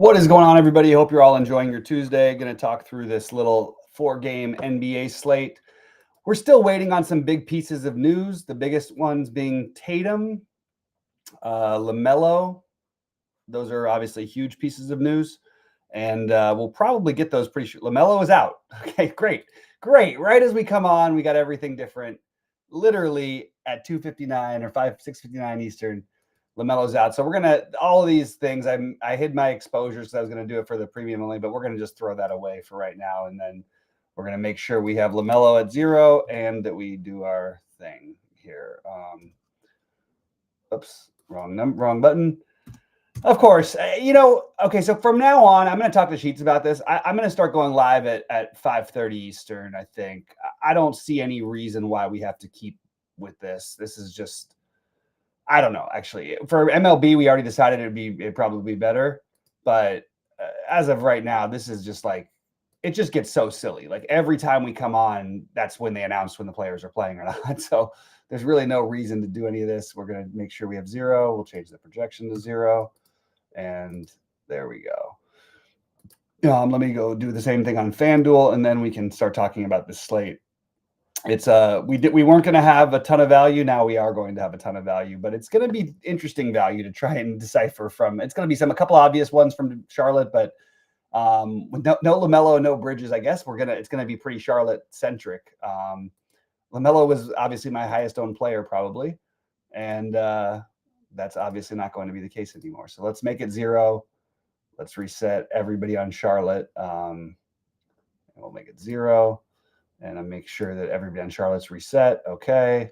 What is going on, everybody? Hope you're all enjoying your Tuesday. Going to talk through this little 4-game NBA slate. We're still waiting on some big pieces of news. The biggest ones being Tatum, LaMelo. Those are obviously huge pieces of news, and we'll probably get those pretty sure. LaMelo is out. Okay, great. Right as we come on, we got everything different. Literally at 2:59 or 6:59 Eastern. LaMelo's out. So we're going to, all of these things, I hid my exposures because I was going to do it for the premium only, but we're going to just throw that away for right now. And then we're going to make sure we have LaMelo at 0 and that we do our thing here. Oops, wrong button. Of course, okay, so from now on, I'm going to talk to Sheets about this. I'm going to start going live at 5:30 Eastern, I think. I don't see any reason why we have to keep with this. This is just, I don't know, actually. For MLB, we already decided it'd probably be better. But as of right now, this is just like, it just gets so silly. Like every time we come on, that's when they announce when the players are playing or not. So there's really no reason to do any of this. We're going to make sure we have 0. We'll change the projection to 0. And there we go. Let me go do the same thing on FanDuel, and then we can start talking about this slate. It's we weren't going to have a ton of value. Now we are going to have a ton of value, but it's going to be interesting value to try and decipher from. It's going to be a couple obvious ones from Charlotte, but with no LaMelo, no Bridges, I guess it's going to be pretty Charlotte centric. LaMelo was obviously my highest owned player probably, and that's obviously not going to be the case anymore. So let's make it 0. Let's reset everybody on Charlotte. And we'll make it 0. And I'll make sure that everybody on Charlotte's reset. Okay.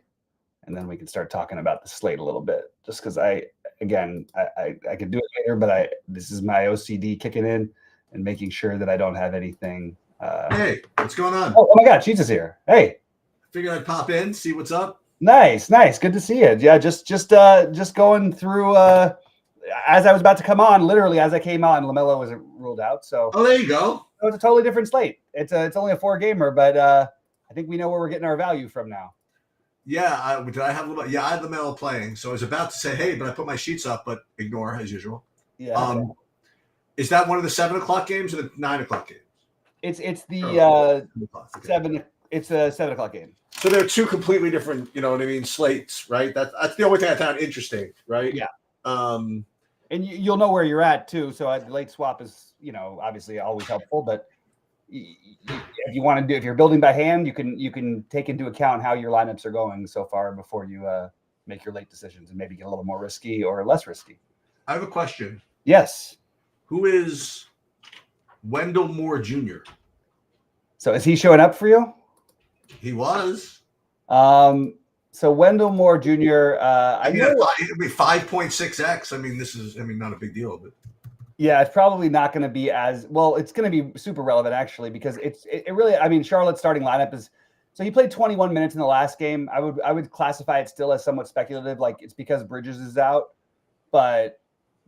And then we can start talking about the slate a little bit. Just because I could do it later, but this is my OCD kicking in and making sure that I don't have anything. Hey, what's going on? Oh my God, Cheats is here. Hey. Figured I'd pop in, see what's up. Nice. Good to see you. Yeah, just going through as I was about to come on, literally as I came on, LaMelo was ruled out. So there you go. So it's a totally different slate. It's only a 4-gamer, but I think we know where we're getting our value from now. Yeah, did I have LaMelo? Yeah, I had LaMelo playing. So I was about to say, hey, but I put my sheets up, but ignore as usual. Yeah. Is that one of the 7:00 games or the 9:00 games? It's the 7. It's a 7:00 game. So they're two completely different, slates, right? That's the only thing I found interesting, right? Yeah. And you'll know where you're at too. So late swap is, obviously always helpful. But if you want to if you're building by hand, you can take into account how your lineups are going so far before you make your late decisions and maybe get a little more risky or less risky. I have a question. Yes. Who is Wendell Moore Jr.? So is he showing up for you? He was. So Wendell Moore Jr. I mean, it'd be 5.6x. I mean, this is, not a big deal, but yeah, it's probably not going to be as well. It's going to be super relevant actually because it really. I mean, Charlotte's starting lineup is. So he played 21 minutes in the last game. I would classify it still as somewhat speculative, like it's because Bridges is out. But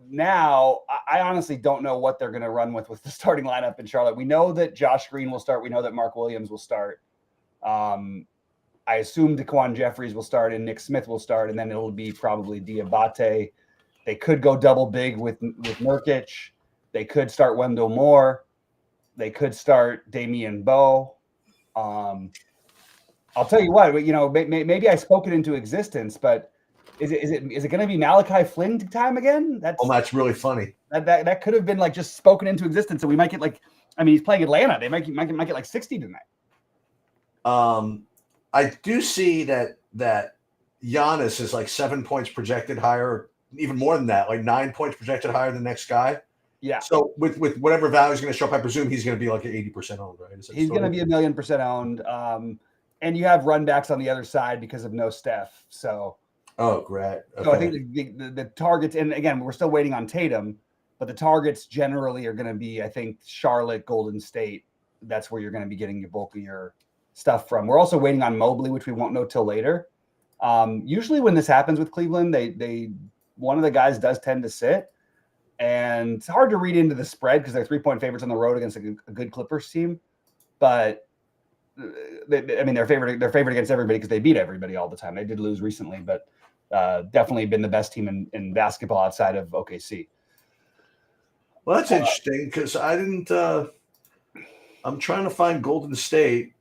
now I honestly don't know what they're going to run with the starting lineup in Charlotte. We know that Josh Green will start. We know that Mark Williams will start. I assume DeQuan Jeffries will start and Nick Smith will start, and then it'll be probably Diabate. They could go double big with Nurkic. They could start Wendell Moore. They could start Damian Bowe. I'll tell you what, maybe I spoke it into existence, but is it going to be Malachi Flynn time again? That's really funny. That could have been like just spoken into existence, so we might get he's playing Atlanta. They might get like 60 tonight. I do see that Giannis is like 7 points projected higher, even more than that, like 9 points projected higher than the next guy. Yeah. So with whatever value is going to show up, I presume he's going to be like 80% owned, right? He's going to be 1,000,000% owned. And you have run backs on the other side because of no Steph. So. Oh, great. Okay. So I think the targets, and again, we're still waiting on Tatum, but the targets generally are going to be, I think, Charlotte, Golden State. That's where you're going to be getting your bulk of your stuff from. We're also waiting on Mobley, which we won't know till later. Usually when this happens with Cleveland, they one of the guys does tend to sit, and it's hard to read into the spread because they're 3-point favorites on the road against a good Clippers team. But they're favored against everybody because they beat everybody all the time. They did lose recently, but definitely been the best team in basketball outside of OKC. Well, that's interesting because I didn't. I'm trying to find Golden State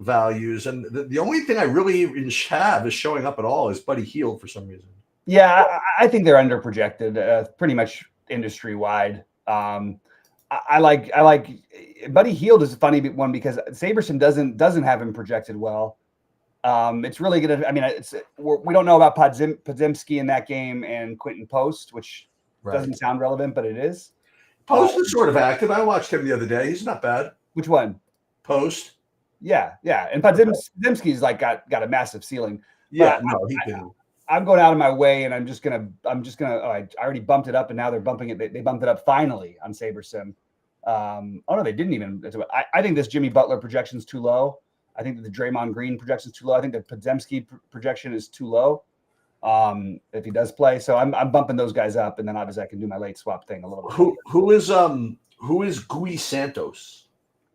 values, and the only thing I really have is showing up at all is Buddy Hield for some reason. Yeah, I think they're under projected, pretty much industry wide. I like Buddy Hield is a funny one because Saberson doesn't have him projected well. It's really gonna. I mean, we don't know about Podziemski in that game and Quentin Post, which doesn't sound relevant, but it is. Post is sort of active. I watched him the other day. He's not bad. Which one? Post. Yeah, and Podziemski's like got a massive ceiling. Yeah, no, he didn't. I'm going out of my way, and I'm just gonna. Oh, I already bumped it up, and now they're bumping it. They bumped it up finally on SaberSim. Oh no, they didn't even. I think this Jimmy Butler projection is too low. I think that the Draymond Green projection is too low. I think the Podziemski projection is too low. If he does play, so I'm bumping those guys up, and then obviously I can do my late swap thing a little bit. Who is Gui Santos?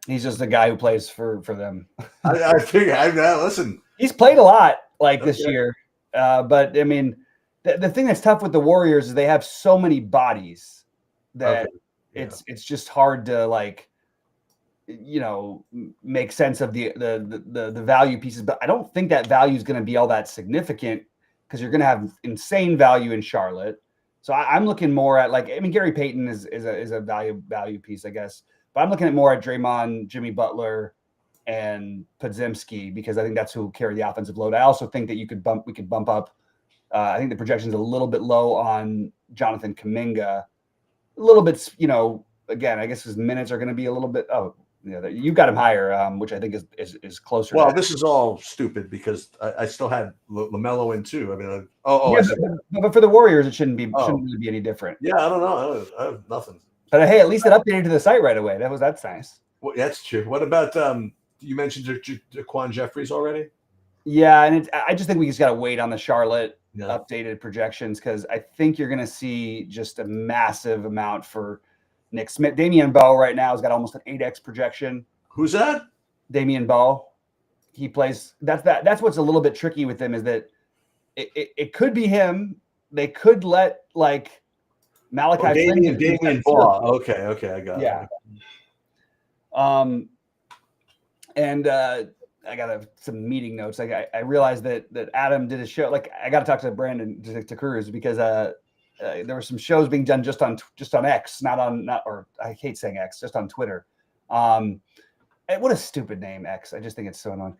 He's just the guy who plays for them. I figure. Listen, he's played a lot this year. But I mean, the thing that's tough with the Warriors is they have so many bodies that it's just hard to make sense of the value pieces. But I don't think that value is going to be all that significant because you're going to have insane value in Charlotte. So I'm looking more at Gary Payton is a value piece, I guess. But I'm looking at more at Draymond, Jimmy Butler, and Podziemski because I think that's who carry the offensive load. I also think that we could bump up. I think the projection is a little bit low on Jonathan Kuminga. A little bit, again, I guess his minutes are going to be a little bit. Oh, yeah, you've got him higher, which I think is closer. Well, this is all stupid because I still had LaMelo in too. I mean, but for the Warriors, it shouldn't really be any different. Yeah, I don't know. I have nothing. But hey, at least it updated to the site right away. That's nice. Well, that's true. What about you mentioned Daquan Jeffries already? Yeah, and I just think we just got to wait on the Charlotte updated projections because I think you're going to see just a massive amount for Nick Smith. Damian Bowe right now has got almost an 8x projection. Who's that? Damian Bowe. He plays. That's what's a little bit tricky with him is that it could be him. They could let Malachi Damian Bowe. Okay, I got it. Yeah. And I got some meeting notes. I realized that Adam did a show. I got to talk to Brandon to Cruz because there were some shows being done just on X, or I hate saying X, just on Twitter. And what a stupid name, X. I just think it's so annoying.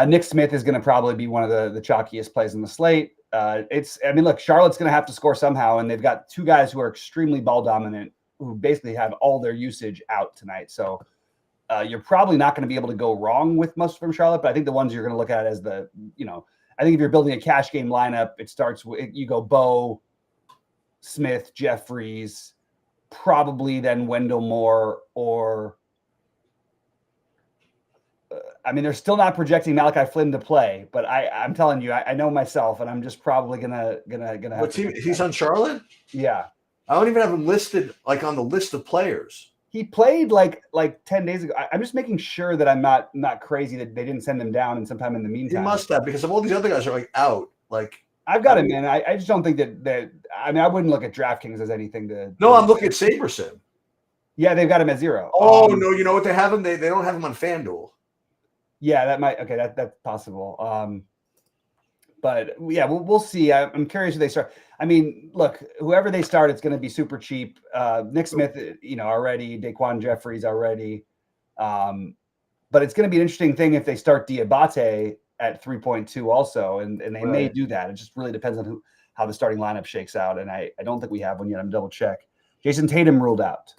Nick Smith is going to probably be one of the chalkiest plays in the slate. Look, Charlotte's going to have to score somehow, and they've got two guys who are extremely ball dominant who basically have all their usage out tonight. So you're probably not going to be able to go wrong with most from Charlotte, but I think the ones you're going to look at as I think if you're building a cash game lineup, it starts with you go Bowe, Smith, Jeffries, probably then Wendell Moore, or they're still not projecting Malachi Flynn to play, but I'm telling you, I know myself, and I'm just probably gonna. He's on Charlotte? Yeah, I don't even have him listed on the list of players. He played like 10 days ago. I'm just making sure that I'm not crazy that they didn't send him down and sometime in the meantime. He must have, because of all these other guys are out. I've got him in. I just don't think that I wouldn't look at DraftKings as anything to. No, I'm looking at SaberSim. Yeah, they've got him at 0. Oh no, you know what they have him? They don't have him on FanDuel. Yeah, that's possible. But yeah, we'll see. I'm curious who they start. Look, whoever they start, it's going to be super cheap. Nick Smith, already. Daquan Jeffries already. But it's going to be an interesting thing if they start Diabate at 3.2 also, and they may do that. It just really depends on how the starting lineup shakes out. And I don't think we have one yet. I'm double check. Jason Tatum ruled out.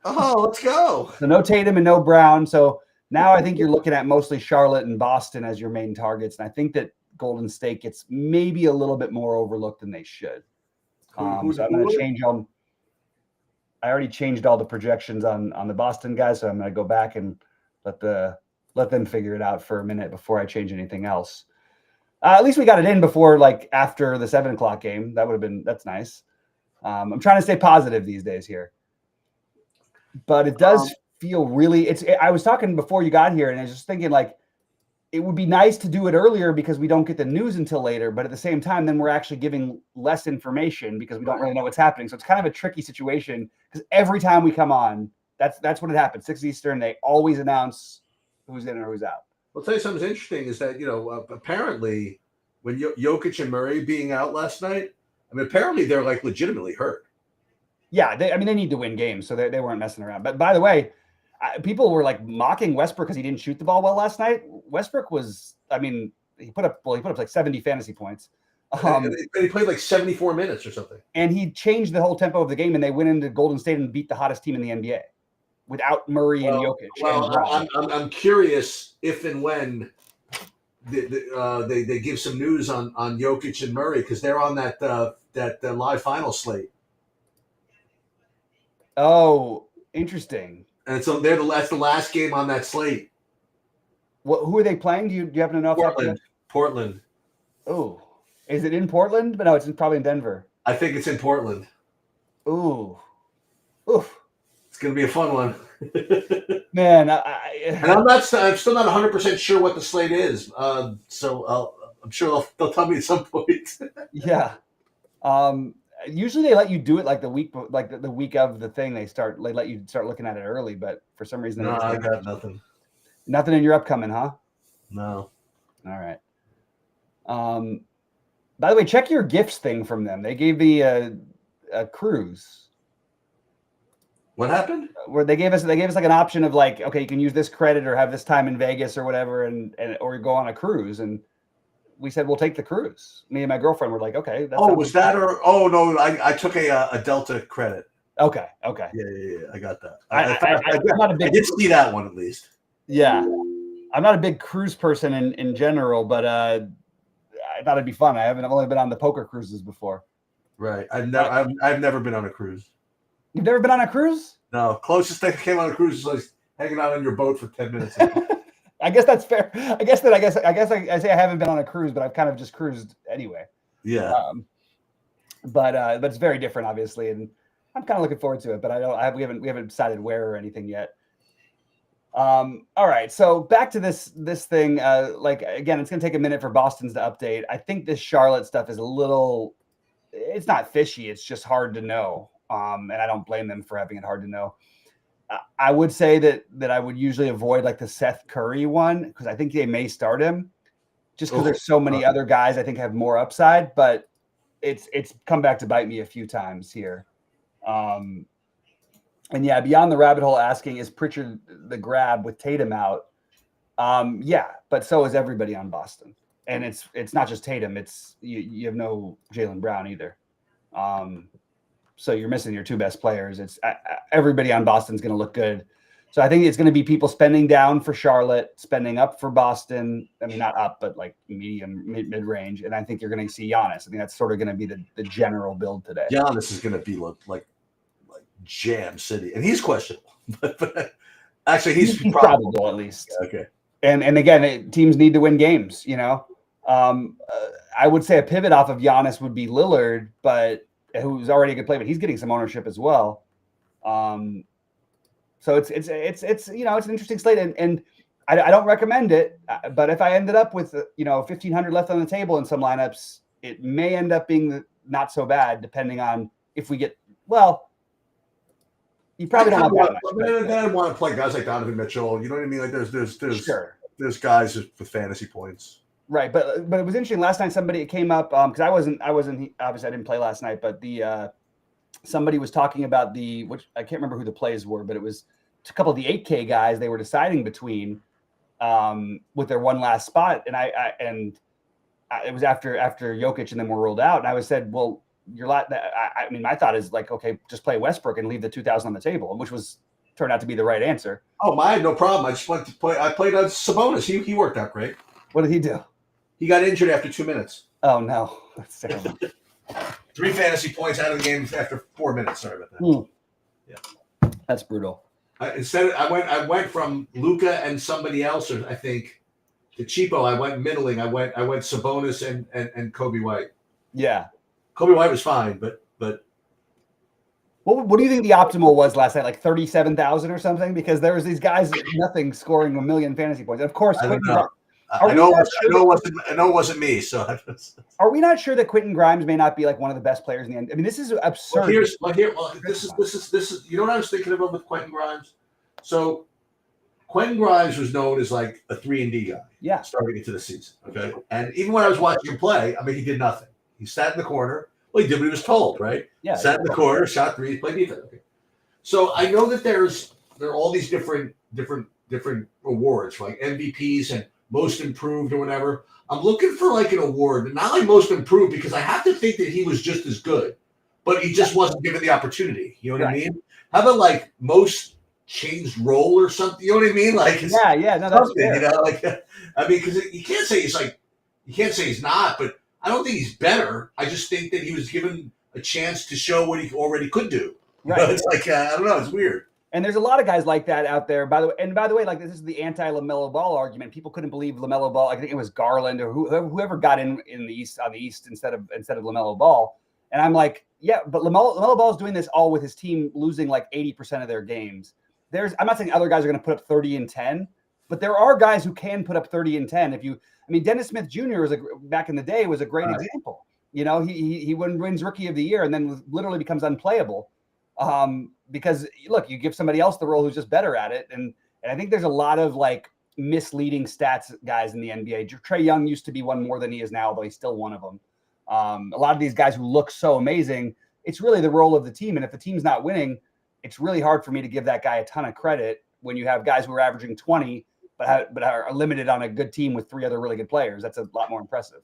Oh, let's go. So no Tatum and no Brown. So now I think you're looking at mostly Charlotte and Boston as your main targets. And I think that Golden State gets maybe a little bit more overlooked than they should. So I'm going to change them. I already changed all the projections on the Boston guys, so I'm going to go back and let them figure it out for a minute before I change anything else. At least we got it in before, after the 7:00 game. That's nice. I'm trying to stay positive these days here, but it does feel really. I was talking before you got here, and I was just thinking it would be nice to do it earlier because we don't get the news until later. But at the same time, then we're actually giving less information because we don't really know what's happening. So it's kind of a tricky situation because every time we come on, that's what it happens. 6 Eastern, they always announce who's in or who's out. I'll tell you something interesting is that, apparently when Jokic and Murray being out last night, I mean, apparently they're like legitimately hurt. Yeah, they need to win games, so they weren't messing around. But by the way, people were like mocking Westbrook because he didn't shoot the ball well last night. Westbrook was, I mean, he put up like 70 fantasy points. And he played like 74 minutes or something. And he changed the whole tempo of the game, and they went into Golden State and beat the hottest team in the NBA without Murray and Jokic. Well, I'm curious if and when they give some news on Jokic and Murray because they're on that live final slate. Oh, interesting. And so that's the last game on that slate. Who are they playing? Do you happen to know? Portland. Oh, is it in Portland? But no, it's probably in Denver. I think it's in Portland. Ooh. Oof. It's going to be a fun one. Man, I'm still not 100% sure what the slate is. So I'm sure they'll tell me at some point. Yeah. Usually they let you do it like the week of the thing. They let you start looking at it early, but for some reason, no, I got nothing. Nothing in your upcoming, huh? No. All right. By the way, check your gifts thing from them. They gave me a cruise. What happened? Where they gave us like an option of like, okay, you can use this credit or have this time in Vegas or whatever, or go on a cruise. And we said we'll take the cruise. Me and my girlfriend were like, okay. Was that no? I took a Delta credit. Okay. Yeah. I got that. I did see that one at least. Yeah, I'm not a big cruise person in general, but I thought it'd be fun. I've only been on the poker cruises before. Right. I've never been on a cruise. You've never been on a cruise? No. Closest thing I came on a cruise is like hanging out on your boat for 10 minutes. I guess that's fair. I say I haven't been on a cruise, but I've kind of just cruised anyway. Yeah. But it's very different, obviously, and I'm kind of looking forward to it. But we haven't decided where or anything yet. All right, so back to this thing. Like again, it's gonna take a minute for Boston's to update. I think this Charlotte stuff is it's not fishy. It's just hard to know. And I don't blame them for having it hard to know. I would say that I would usually avoid like the Seth Curry one because I think they may start him just because there's so many other guys I think have more upside, but it's come back to bite me a few times here. And yeah, beyond the rabbit hole asking, is Pritchard the grab with Tatum out? Yeah, but so is everybody on Boston. And it's not just Tatum, it's you have no Jaylen Brown either. So you're missing your two best players. It's everybody on Boston's going to look good. So I think it's going to be people spending down for Charlotte, spending up for Boston. I mean, not up, but like medium, mid range. And I think you're going to see Giannis. I think that's sort of going to be the general build today. Giannis is going to be like Jam City, and he's questionable. but actually, he's probable at least. Okay. And again, teams need to win games. I would say a pivot off of Giannis would be Lillard, but who's already a good player, but he's getting some ownership as well. So it's an interesting slate, and I don't recommend it. But if I ended up with 1,500 left on the table in some lineups, it may end up being not so bad, depending on if we get You probably don't want that much. Then I want to play guys like Donovan Mitchell. You know what I mean? Like there's guys with fantasy points. Right, but it was interesting. Last night, somebody came up because I wasn't obviously I didn't play last night, but somebody was talking about which I can't remember who the plays were, but it was a couple of the 8K guys they were deciding between with their one last spot, and it was after Jokic and then were ruled out, and I said, well, my thought is like, okay, just play Westbrook and leave the 2,000 on the table, which turned out to be the right answer. Oh, I had no problem. I just went to play. I played on Sabonis. He worked out great. What did he do? He got injured after 2 minutes. Oh, no. That's terrible. 3 fantasy points out of the game after 4 minutes. Sorry about that. Yeah. That's brutal. I went from Luka and somebody else, or I think, to cheapo. I went middling. I went Sabonis and Kobe White. Yeah. Kobe White was fine, but what do you think the optimal was last night? Like 37,000 or something? Because there was these guys, nothing scoring 1 million fantasy points. Of course, I don't know. I know it wasn't me. So are we not sure that Quentin Grimes may not be like one of the best players in the end? I mean, this is absurd. This is you know what I was thinking about with Quentin Grimes. So Quentin Grimes was known as like a 3-and-D guy. Yeah. Starting into the season. Okay. And even when I was watching him play, I mean, he did nothing. He sat in the corner. Well, he did what he was told, right? Yeah. Sat in the corner, shot threes, played defense. Okay. So I know that there are all these different awards for like MVPs and most improved or whatever. I'm looking for like an award, not like most improved, because I have to think that he was just as good, but he just wasn't given the opportunity. You know what I mean? How about like most changed role or something? You know what I mean? Like, no, that's fair. You know, like, I mean, because you can't say he's not, but I don't think he's better. I just think that he was given a chance to show what he already could do. Right. You know, it's like, I don't know, it's weird. And there's a lot of guys like that out there. By the way, like this is the anti-LaMelo Ball argument. People couldn't believe LaMelo Ball. I think it was Garland or whoever got in the East on the East instead of LaMelo Ball. And I'm like, yeah, but LaMelo Ball is doing this all with his team losing like 80% of their games. I'm not saying other guys are going to put up 30 and 10, but there are guys who can put up 30 and 10. Dennis Smith Jr. back in the day was a great example. You know, he wins Rookie of the Year and then literally becomes unplayable. Because look, you give somebody else the role who's just better at it. And I think there's a lot of like misleading stats guys in the NBA. Trae Young used to be one more than he is now, though he's still one of them. A lot of these guys who look so amazing, it's really the role of the team. And if the team's not winning, it's really hard for me to give that guy a ton of credit when you have guys who are averaging 20, but are limited on a good team with 3 other really good players. That's a lot more impressive.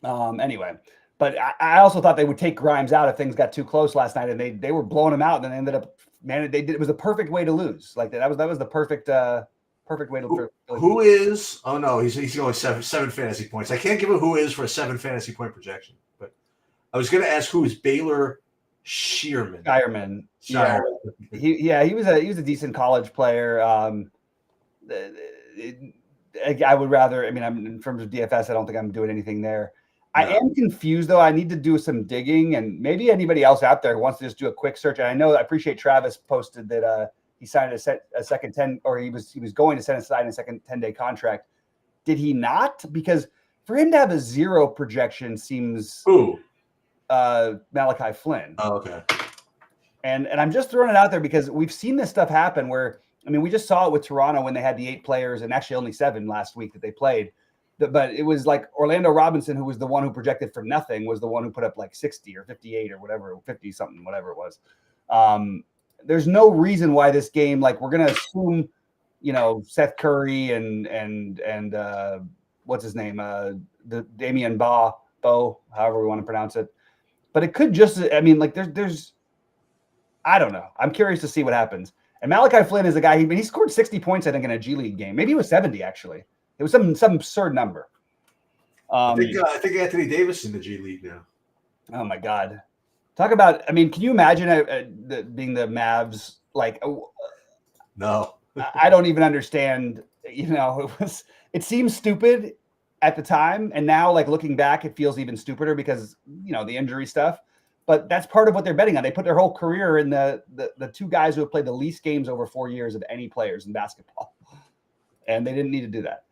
Anyway. But I also thought they would take Grimes out if things got too close last night, and they were blowing him out. And then they ended up, it was the perfect way to lose. Like that was the perfect way to. Who is? Oh no, he's going seven fantasy points. I can't give a who is for a 7 fantasy point projection. But I was going to ask who is Baylor Scheierman. Yeah, he was a decent college player. I would rather. I mean, in terms of DFS, I don't think I'm doing anything there. I am confused, though. I need to do some digging, and maybe anybody else out there who wants to just do a quick search. And I appreciate Travis posted that he signed a second 10, or he was going to set aside a second 10-day contract. Did he not? Because for him to have a 0 projection seems Malachi Flynn. Oh, okay. And I'm just throwing it out there because we've seen this stuff happen where, I mean, we just saw it with Toronto when they had the 8 players and actually only 7 last week that they played. But it was like Orlando Robinson, who was the one who projected for nothing, was the one who put up like 60 or 58 or whatever, 50 something, whatever it was. There's no reason why this game, like we're going to assume, you know, Seth Curry and what's his name? The Damian Bo, however we want to pronounce it. But it could just, I mean, like there's, I don't know. I'm curious to see what happens. And Malachi Flynn is a guy, he scored 60 points, I think, in a G League game. Maybe it was 70, actually. It was some absurd number. I think Anthony Davis in the G League now. Oh my God! Talk about. I mean, can you imagine being the Mavs? Like, no, I don't even understand. You know, it seems stupid at the time, and now, like looking back, it feels even stupider because you know the injury stuff. But that's part of what they're betting on. They put their whole career in the 2 guys who have played the least games over 4 years of any players in basketball, and they didn't need to do that.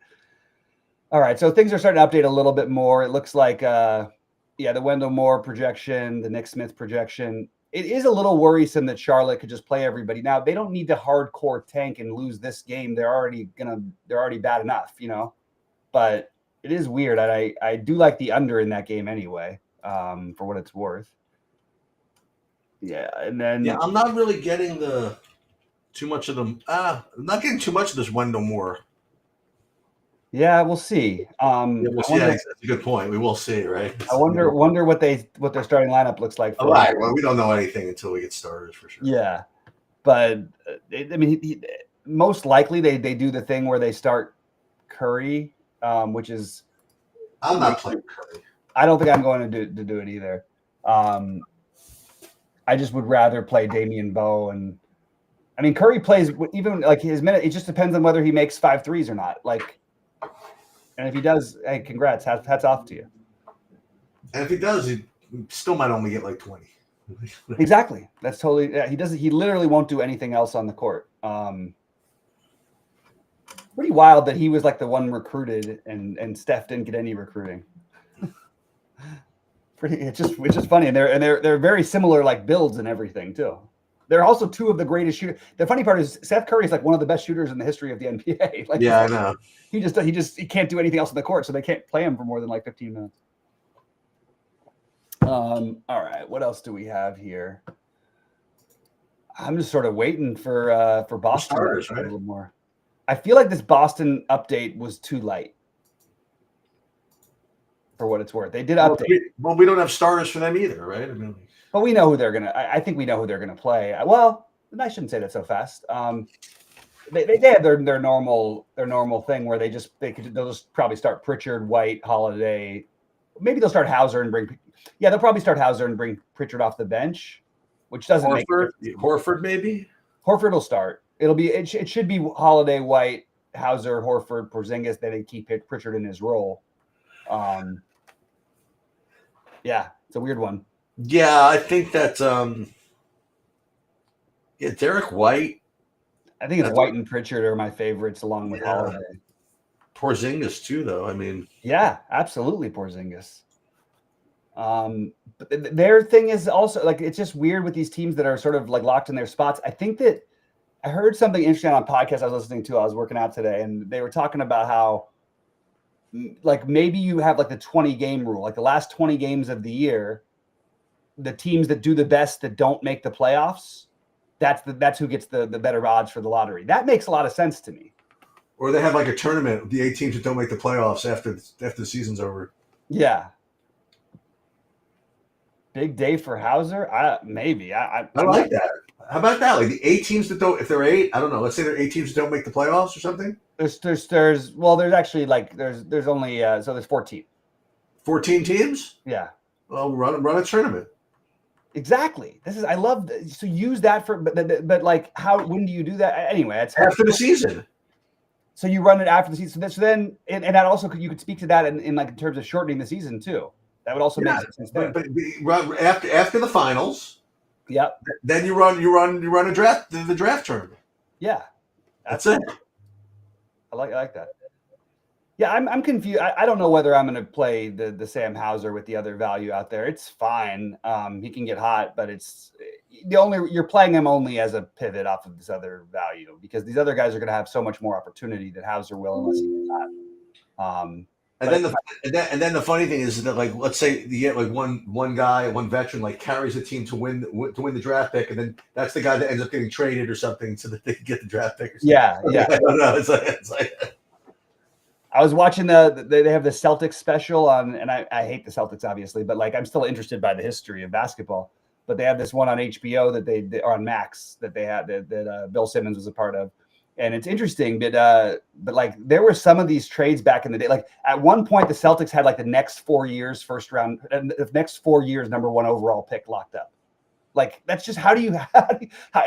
All right, so things are starting to update a little bit more. It looks like, the Wendell Moore projection, the Nick Smith projection. It is a little worrisome that Charlotte could just play everybody. Now, they don't need to hardcore tank and lose this game. They're already bad enough, you know. But it is weird. I do like the under in that game anyway, for what it's worth. Yeah, and then I'm not really getting too much of them. I'm not getting too much of this Wendell Moore. Yeah, we'll see. We'll see. That's a good point. We will see, right? I wonder what their starting lineup looks like. All right. Well, we don't know anything until we get started, for sure. Yeah, but I mean, most likely they do the thing where they start Curry, which is. I'm not playing Curry. I don't think I'm going to do it either. I just would rather play Damian Bowe, and I mean Curry plays even like his minute. It just depends on whether he makes 5 threes or not. Like. And if he does, hey, congrats. Hats off to you. And if he does, he still might only get like 20. Exactly. That's totally. Yeah, he doesn't. He literally won't do anything else on the court. Pretty wild that he was like the one recruited and Steph didn't get any recruiting. It's just funny, and they're very similar like builds and everything too. They're also two of the greatest shooters. The funny part is Seth Curry is like one of the best shooters in the history of the NBA. Like, yeah, I know. He can't do anything else on the court, so they can't play him for more than like 15 minutes. All right, what else do we have here? I'm just sort of waiting for Boston starters, a right? little more. I feel like this Boston update was too light. For what it's worth, they did update. Well, we don't have starters for them either, right? I mean, but we know who they're gonna. I think we know who they're gonna play. Well, I shouldn't say that so fast. They have their normal thing wwhere they'll just probably start Pritchard, White, Holiday. Maybe they'll start Hauser and bring. Yeah, they'll probably start Hauser and bring Pritchard off the bench, which doesn't make Horford maybe. Horford will start. It should be Holiday, White, Hauser, Horford, Porzingis. Then they keep Pritchard in his role. Yeah, it's a weird one. Yeah, I think that Derek White. I think it's White and Pritchard are my favorites, along with Holiday. Porzingis too, though. I mean, yeah, absolutely Porzingis. But their thing is also like it's just weird with these teams that are sort of like locked in their spots. I think that I heard something interesting on a podcast I was listening to. I was working out today, and they were talking about how like maybe you have like the 20 game rule, like the last 20 games of the year, the teams that do the best that don't make the playoffs, that's who gets the better odds for the lottery. That makes a lot of sense to me. Or they have like a tournament, the 8 teams that don't make the playoffs after the season's over. Yeah. Big day for Hauser? Maybe. I like that. How about that? Like the 8 teams that don't, if they're 8, I don't know. Let's say there are 8 teams that don't make the playoffs or something. There's only so there's 14. 14 teams? Yeah. Well, run a tournament. Exactly. I love so use that for but like when do you do that anyway? It's after the season. So you run it after the season. So then and that also you could speak to that in like in terms of shortening the season too. That would also make sense. But run after the finals. Yep. Then you run a draft the draft tournament. Yeah. That's it. I like that. Yeah, I'm confused. I don't know whether I'm going to play the Sam Hauser with the other value out there. It's fine. He can get hot, but you're playing him only as a pivot off of this other value because these other guys are going to have so much more opportunity that Hauser will unless he gets hot. And then the funny thing is that like let's say you get like one guy, one veteran like carries a team to win the draft pick, and then that's the guy that ends up getting traded or something so that they can get the draft pick. Or something. Yeah. I don't know. It's like I was watching they have the Celtics special on, and I hate the Celtics obviously, but like I'm still interested by the history of basketball. But they have this one on HBO that they are on Max that they had that Bill Simmons was a part of. And it's interesting, but like there were some of these trades back in the day. Like at one point, the Celtics had like the next 4 years first round, and the next 4 years number 1 overall pick locked up. Like that's just how and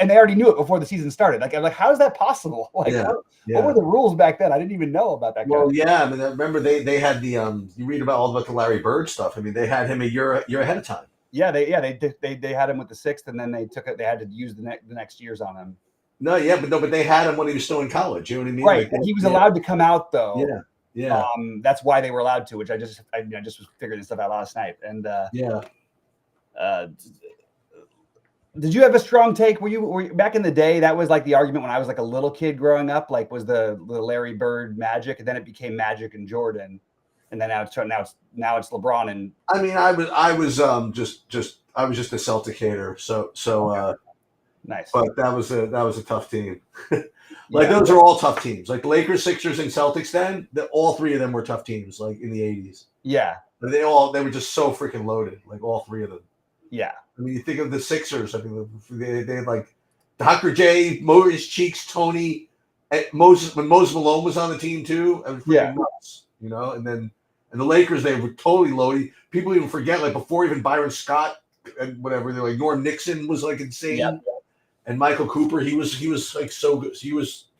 they already knew it before the season started. Like I'm like, how is that possible? Like what were the rules back then? I didn't even know about that. Well, yeah, I mean, remember they had the you read all about the Larry Bird stuff. I mean, they had him a year ahead of time. Yeah, they had him with the 6th, and then they had to use the next years on him. No, but they had him when he was still in college. You know what I mean? Right. Like, he was allowed to come out though. Yeah. That's why they were allowed to, which I just was figuring this stuff out last night. And did you have a strong take? Were you back in the day? That was like the argument when I was like a little kid growing up. Like, was the Larry Bird Magic, and then it became Magic and Jordan, and then now it's LeBron and. I mean, I was just a Celtic hater. So. Okay. Nice. But that was a tough team. Those are all tough teams. Like the Lakers, Sixers, and Celtics. Then all 3 of them were tough teams. Like in the 80s. Yeah. But they were just so freaking loaded. Like all 3 of them. Yeah. I mean, you think of the Sixers. I mean, they had like Dr. J, Maurice Cheeks, Tony, and Moses when Moses Malone was on the team too. I mean, nuts, you know. And the Lakers, they were totally loaded. People even forget like before even Byron Scott and whatever. They're like Norm Nixon was like insane. Yeah. And Michael Cooper, he was like so good. He was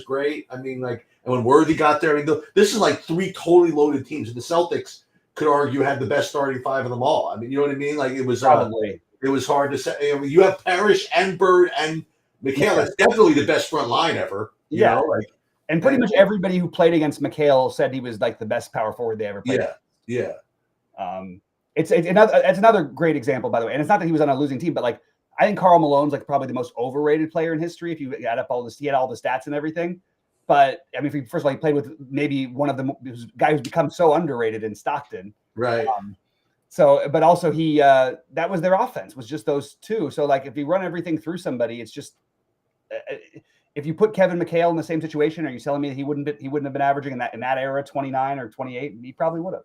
great. I mean, like, and when Worthy got there, I mean, this is like 3 totally loaded teams. And the Celtics could argue had the best starting 5 of them all. I mean, you know what I mean? Like it was it was hard to say. I mean, you have Parrish and Bird and McHale. That's definitely the best front line ever. You know, like And pretty much everybody who played against McHale said he was like the best power forward they ever played. Yeah. It's another great example, by the way. And it's not that he was on a losing team, but like I think Karl Malone's like probably the most overrated player in history. If you add up he had all the stats and everything. But I mean, first of all, he played with maybe one of the guy who's become so underrated in Stockton. Right. But also that was their offense, was just those two. So like if you run everything through somebody, it's just if you put Kevin McHale in the same situation, are you telling me that he wouldn't have been averaging in that era 29 or 28? He probably would have.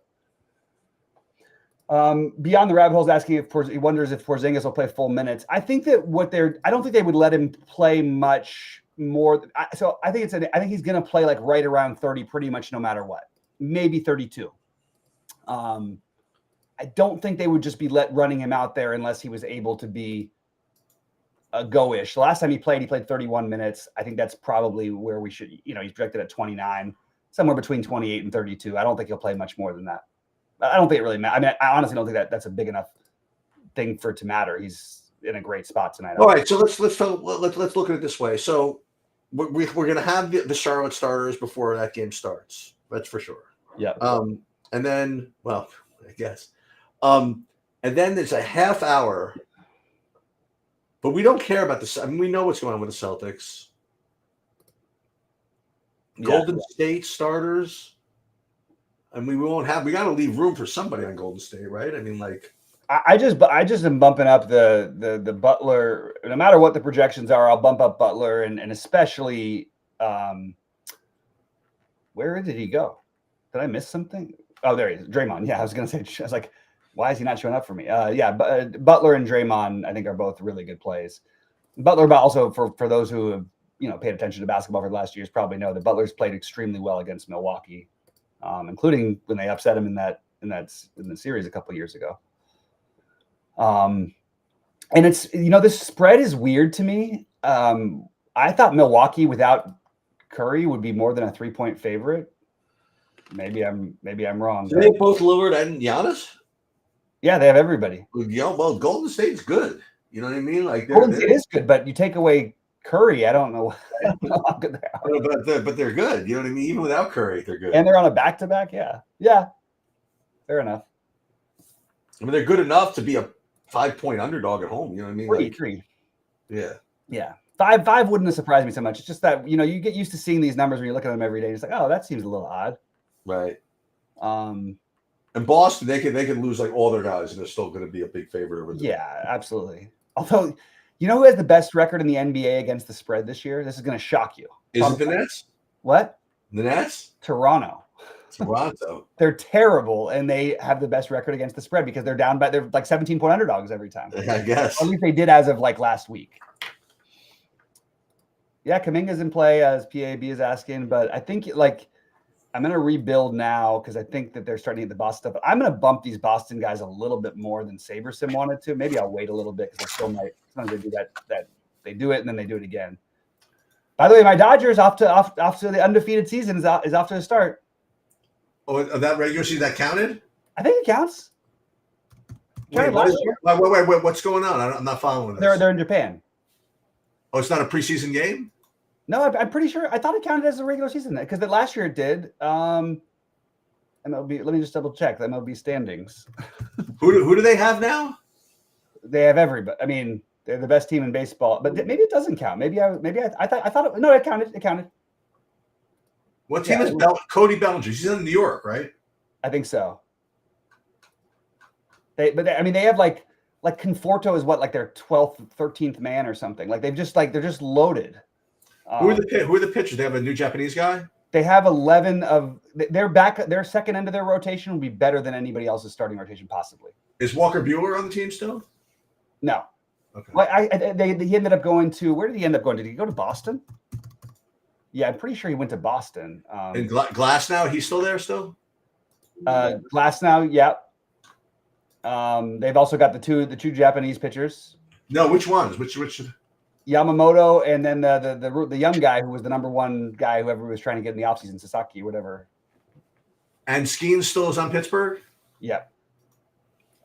Beyond the rabbit holes asking he wonders if Porzingis will play full minutes. I think that I don't think they would let him play much more. So I think I think he's going to play like right around 30 pretty much no matter what, maybe 32. I don't think they would just be running him out there unless he was able to be a go-ish. The last time he played 31 minutes. I think that's probably where we should, he's projected at 29, somewhere between 28 and 32. I don't think he'll play much more than that. I don't think it really matters. I mean, I honestly don't think that's a big enough thing for it to matter. He's in a great spot tonight. All right, so let's look at it this way. So we're going to have the Charlotte starters before that game starts. That's for sure. Yeah. And then, well, I guess, and then there's a half hour. But we don't care about this. I mean, we know what's going on with the Celtics. Golden State starters. I mean, we got to leave room for somebody on Golden State, right? I mean, like, I just am bumping up the Butler. No matter what the projections are, I'll bump up Butler and especially, where did he go? Did I miss something? Oh, there he is, Draymond. Yeah, I was gonna say. I was like, why is he not showing up for me? Butler and Draymond, I think, are both really good plays. Butler, but also for those who have paid attention to basketball for the last years, probably know that Butler's played extremely well against Milwaukee. Including when they upset him in the series a couple years ago. And it's this spread is weird to me. I thought Milwaukee without Curry would be more than a 3-point favorite. Maybe I'm wrong. They both Lillard and Giannis. Yeah, they have everybody. Well, Golden State's good. You know what I mean? Like Golden State is good, but you take away Curry, I don't know how good they are. But they're good. You know what I mean? Even without Curry, they're good. And they're on a back-to-back. Yeah. Fair enough. I mean, they're good enough to be a 5-point underdog at home. You know what I mean? Three. Yeah. Five wouldn't have surprised me so much. It's just that you get used to seeing these numbers when you look at them every day. It's like, oh, that seems a little odd. Right. And Boston, they can lose like all their guys, and they're still going to be a big favorite over them. Yeah, absolutely. Although, who has the best record in the NBA against the spread this year? This is going to shock you. Is it the Nets? What? The Nets? Toronto. They're terrible, and they have the best record against the spread because they're like 17-point underdogs every time. I guess. Or at least they did as of like last week. Yeah, Kuminga's in play, as PAB is asking, but I think I'm going to rebuild now because I think that they're starting to get the Boston stuff. But I'm going to bump these Boston guys a little bit more than SaberSim wanted to. Maybe I'll wait a little bit because I still might. Sometimes they do that they do it and then they do it again. By the way, my Dodgers off to the undefeated season is off to a start. Oh, that regular season that counted? I think it counts. Wait, what's going on? I'm not following this. They're in Japan. Oh, it's not a preseason game? No, I'm pretty sure. I thought it counted as a regular season because last year it did. MLB. Let me just double check the MLB standings. Who do they have now? They have everybody. I mean, they're the best team in baseball, but maybe it doesn't count. Maybe I thought it counted. It counted. What team is Cody Bellinger? He's in New York, right? I think so. They have like Conforto is what, like their 12th, 13th man or something. Like they're just loaded. Who are the pitchers? They have a new Japanese guy. They have 11 of their second end of their rotation will be better than anybody else's starting rotation possibly. Is Walker Buehler on the team still? No. Okay. Well, he ended up going to, where did he end up going? Did he go to Boston? Yeah, I'm pretty sure he went to Boston. And Glasnow, he's still there still? Glasnow, yeah. They've also got the two Japanese pitchers. No, which ones? Which? Yamamoto, and then the young guy who was the number one guy who everyone was trying to get in the offseason, Sasaki, whatever. And Skeens still is on Pittsburgh? Yeah.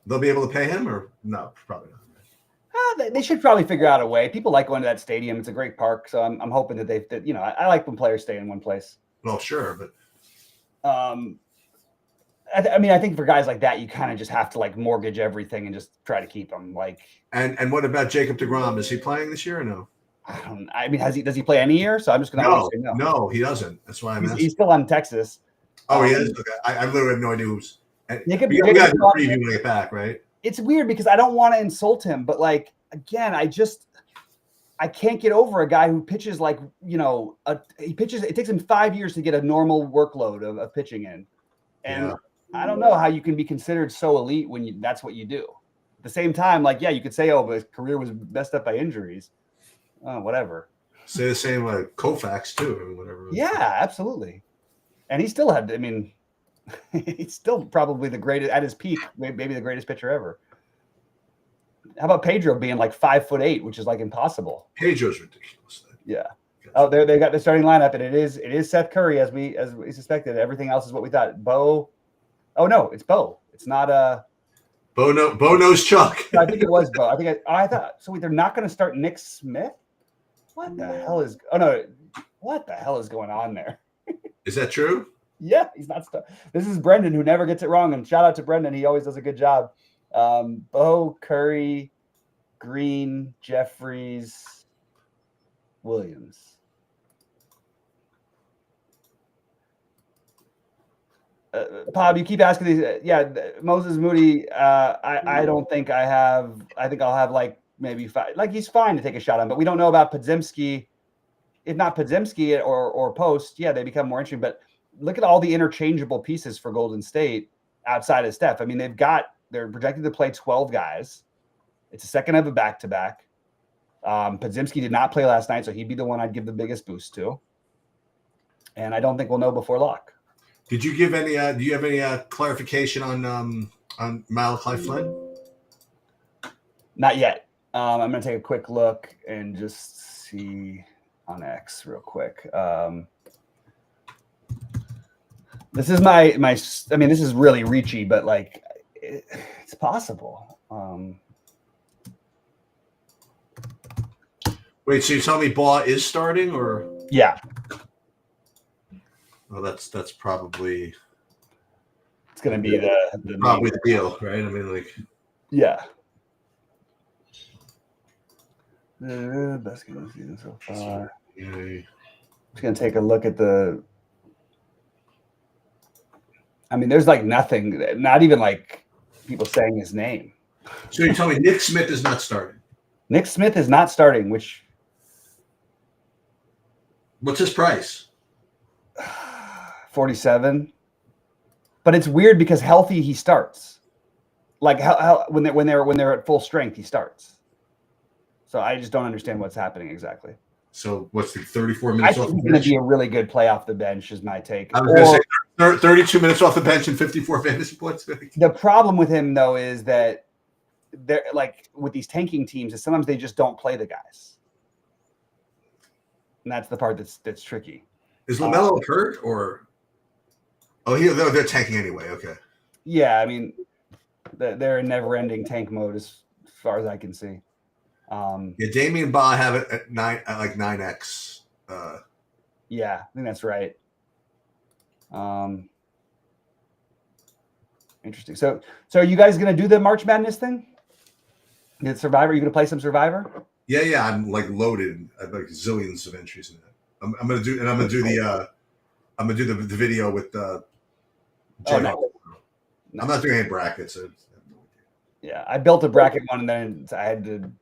They'll be able to pay him or no? Probably not. They should probably figure out a way. People like going to that stadium. It's a great park. So I'm hoping that I like when players stay in one place. Well, sure, but I mean, I think for guys like that, you kind of just have to like mortgage everything and just try to keep them. Like, and what about Jacob deGrom? Is he playing this year or no? I mean, does he play any year? So I'm just going to say no. No, he doesn't. That's why I'm asking. He's still on Texas. Oh, he is. Okay. I literally have no idea who's. We got to preview when I get back, right? It's weird because I don't want to insult him, but like again, I can't get over a guy who pitches like he pitches. It takes him 5 years to get a normal workload of pitching in, and. Yeah. I don't know how you can be considered so elite when that's what you do. At the same time, like, yeah, you could say, oh, but his career was messed up by injuries. Whatever. Say the same like Koufax too, or whatever. Yeah, absolutely. And he still had, I mean, he's still probably the greatest at his peak, maybe the greatest pitcher ever. How about Pedro being like 5'8", which is like impossible? Pedro's ridiculous. Yeah. Oh, they got the starting lineup, and it is Seth Curry as we suspected. Everything else is what we thought. Bo. Oh no, it's Bo. It's not Bo knows Chuck. I think it was Bo. I thought so. They're not going to start Nick Smith. What the hell is? Oh no, what the hell is going on there? Is that true? Yeah, he's not. This is Brendan who never gets it wrong, and shout out to Brendan. He always does a good job. Bo, Curry, Green, Jeffries, Williams. Bob, you keep asking these. Moses Moody. I don't think I have. I think I'll have like maybe 5. Like he's fine to take a shot on, but we don't know about Podziemski. If not Podziemski or Post, yeah, they become more interesting. But look at all the interchangeable pieces for Golden State outside of Steph. I mean, they're projected to play 12 guys. It's a second of a back-to-back. Podziemski did not play last night, so he'd be the one I'd give the biggest boost to. And I don't think we'll know before lock. Did you give any? Do you have any clarification on Malachi Flynn? Not yet. I'm going to take a quick look and just see on X real quick. This is my. I mean, this is really reachy, but like, it's possible. Wait, so you tell me Baugh is starting, or yeah? Well, that's probably. It's going to be the probably the deal, right? I mean, like. Yeah. The best game of the season so far. I'm just going to take a look at the. I mean, there's like nothing, not even like people saying his name. So you tell me Nick Smith is not starting? Nick Smith is not starting, which. What's his price? 47. But it's weird because healthy he starts. Like how when they're at full strength he starts. So I just don't understand what's happening exactly. So what's the 34 minutes off the bench? It's going to be a really good play off the bench is my take. I was going to say 32 minutes off the bench and 54 fantasy points. The problem with him though is that they're like with these tanking teams is sometimes they just don't play the guys. And that's the part that's tricky. Is LaMelo hurt or? Oh, they're tanking anyway. Okay. Yeah, I mean, they're in never-ending tank mode as far as I can see. Yeah, Damian Baugh have it at 9x. Yeah, I think that's right. Interesting. So are you guys going to do the March Madness thing? The Survivor? Are you going to play some Survivor? Yeah. I'm like loaded. I have like zillions of entries in it. I'm going to do the video with Jay. Nice. I'm not doing any brackets. Yeah, I built a bracket one, and then I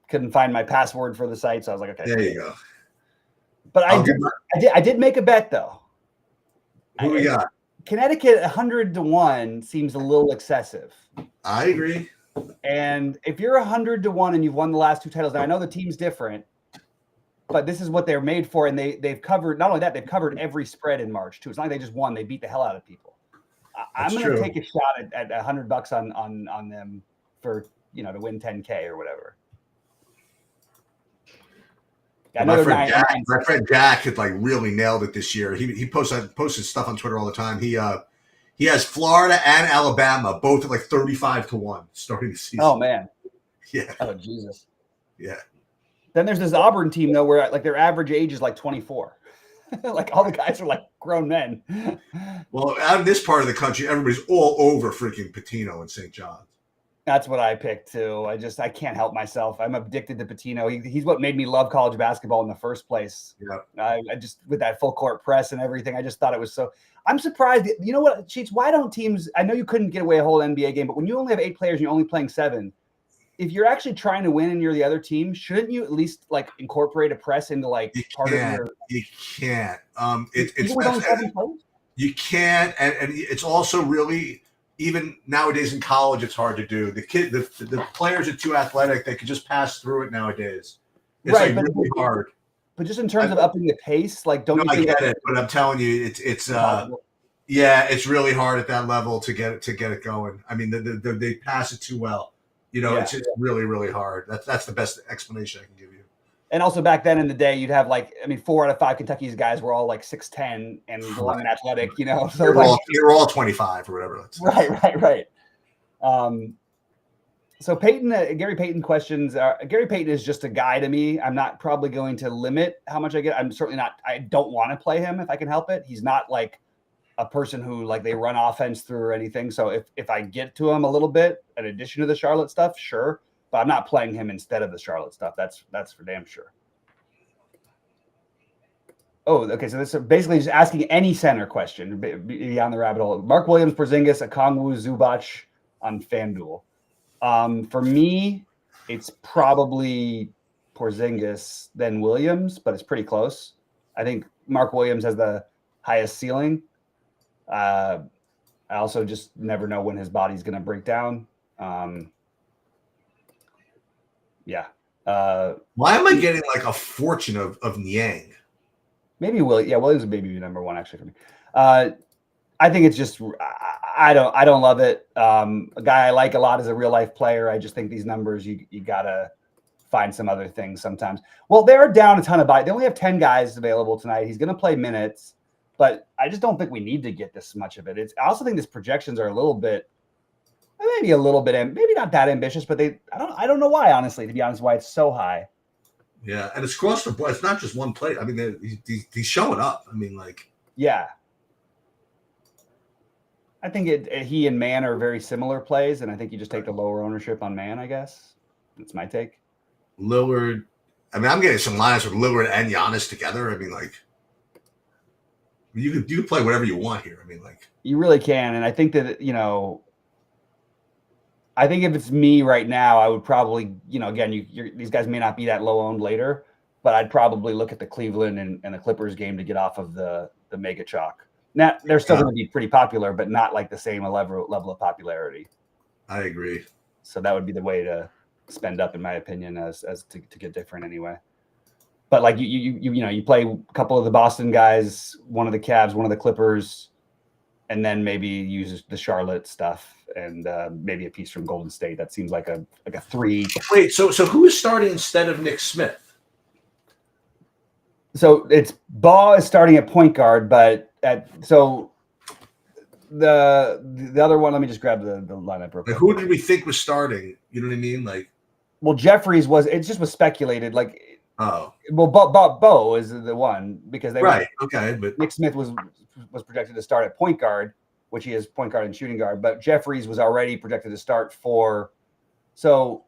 couldn't find my password for the site, so I was like, okay. There you go. But I did make a bet though. Who we got? Connecticut 100-1 seems a little excessive. I agree. And if you're 100-1 and you've won the last 2 titles, now I know the team's different, but this is what they're made for, and they've covered not only that, they've covered every spread in March too. It's not like they just won; they beat the hell out of people. I'm going to take a shot at $100 on them for to win 10K or whatever. My friend Jack had like really nailed it this year. He posted stuff on Twitter all the time. He has Florida and Alabama both at like 35-1 starting the season. Oh man. Yeah. Oh Jesus. Yeah. Then there's this Auburn team though, where like their average age is like 24. Like all the guys are like grown men. Well, out of this part of the country, everybody's all over freaking Patino and St. John's. That's what I picked too. I can't help myself. I'm addicted to Patino. He's what made me love college basketball in the first place. Yeah. I just, with that full court press and everything, I just thought it was so. I'm surprised. You know what, Cheats? Why don't teams? I know you couldn't get away a whole NBA game, but when you only have 8 players and you're only playing 7, if you're actually trying to win and you're the other team, shouldn't you at least like incorporate a press into like part of your? You can't. You can't, and it's also really. Even nowadays in college, it's hard to do. The players are too athletic; they could just pass through it nowadays. It's right, like really hard. But just in terms of upping the pace, like don't you think? I get it, but I'm telling you, it's really hard at that level to get it going. I mean, they pass it too well. You know, it's really, really hard. That's the best explanation I can give you. And also back then in the day, you'd have 4 out of 5 Kentucky's guys were all like 6'10" and long and athletic, you know. So you're all 25 or whatever. Right. So Gary Payton questions. Gary Payton is just a guy to me. I'm not probably going to limit how much I get. I'm certainly not. I don't want to play him if I can help it. He's not like a person who like they run offense through or anything. So if I get to him a little bit, in addition to the Charlotte stuff, sure. But I'm not playing him instead of the Charlotte stuff. That's for damn sure. Oh, okay. So this is basically just asking any center question beyond the rabbit hole. Mark Williams, Porzingis, Okongwu, Zubac on FanDuel. For me, it's probably Porzingis then Williams, but it's pretty close. I think Mark Williams has the highest ceiling. I also just never know when his body's going to break down. Yeah. Why am I getting like a fortune of Niang? Maybe Williams would maybe be number 1 actually for me. I think it's just I don't love it. A guy I like a lot is a real life player. I just think these numbers you gotta find some other things sometimes. Well, they're down a ton of buy. They only have 10 guys available tonight. He's gonna play minutes, but I just don't think we need to get this much of it. I also think his projections are a little bit. Maybe a little bit, maybe not that ambitious, but I don't know why, honestly, to be honest, why it's so high. Yeah, and it's across the board. It's not just one play. I mean, he's showing up. I mean, yeah. I think he and Man are very similar plays, and I think you just take the lower ownership on Man, I guess. That's my take. Lillard. I mean, I'm getting some lines with Lillard and Giannis together. I mean, you could play whatever you want here. I mean, you really can, and I think that I think if it's me right now, I would probably, again, these guys may not be that low owned later, but I'd probably look at the Cleveland and the Clippers game to get off of the mega chalk. Now they're still going to be pretty popular, but not like the same level of popularity. I agree. So that would be the way to spend up, in my opinion, as to get different anyway. But like you play a couple of the Boston guys, one of the Cavs, one of the Clippers, and then maybe use the Charlotte stuff and maybe a piece from Golden State. That seems like a 3. Wait, so who is starting instead of Nick Smith? So it's Baugh is starting at point guard, but the other one. Let me just grab the lineup real quick. Who did we think was starting? You know what I mean? Well, Jeffries was. It just was speculated. Well, Bo is the one because they okay, but Nick Smith was projected to start at point guard, which he is point guard and shooting guard, but Jeffries was already projected to start for. So